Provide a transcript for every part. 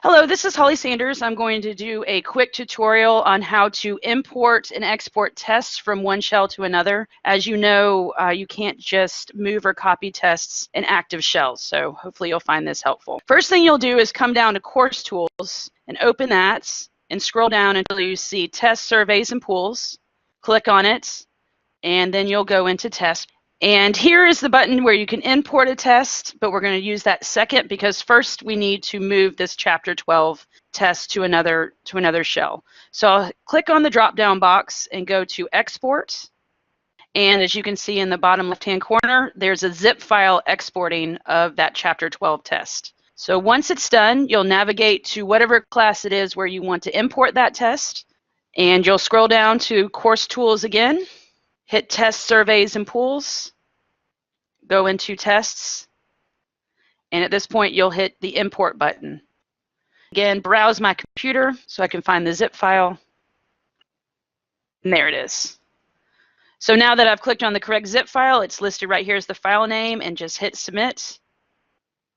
Hello, this is Holly Sanders. I'm going to do a quick tutorial on how to import and export tests from one shell to another. As you know, you can't just move or copy tests in active shells, so hopefully you'll find this helpful. First thing you'll do is come down to Course Tools and open that and scroll down until you see Test Surveys and Pools. Click on it, and then you'll go into Test. And here is the button where you can import a test, but we're going to use that second because first we need to move this Chapter 12 test to another shell. So I'll click on the drop-down box and go to Export. And as you can see in the bottom left-hand corner, there's a zip file exporting of that Chapter 12 test. So once it's done, you'll navigate to whatever class it is where you want to import that test. And you'll scroll down to Course Tools again. Hit Test Surveys and Pools, go into Tests, and at this point you'll hit the Import button. Again, browse my computer so I can find the zip file, and there it is. So now that I've clicked on the correct zip file, it's listed right here as the file name, and just hit Submit,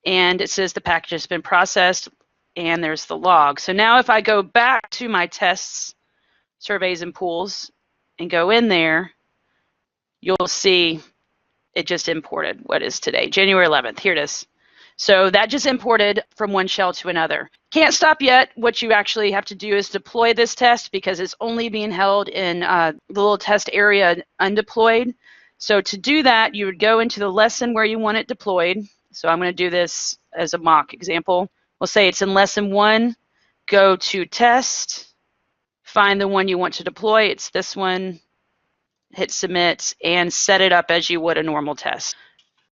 and it says the package has been processed, and there's the log. So now if I go back to my Tests, Surveys, and Pools, and go in there, you'll see it just imported what is today, January 11th. Here it is. So that just imported from one shell to another. Can't stop yet. What you actually have to do is deploy this test because it's only being held in the little test area undeployed. So to do that, you would go into the lesson where you want it deployed. So I'm going to do this as a mock example. We'll say it's in lesson 1. Go to Test, find the one you want to deploy. It's this one. Hit Submit, and set it up as you would a normal test.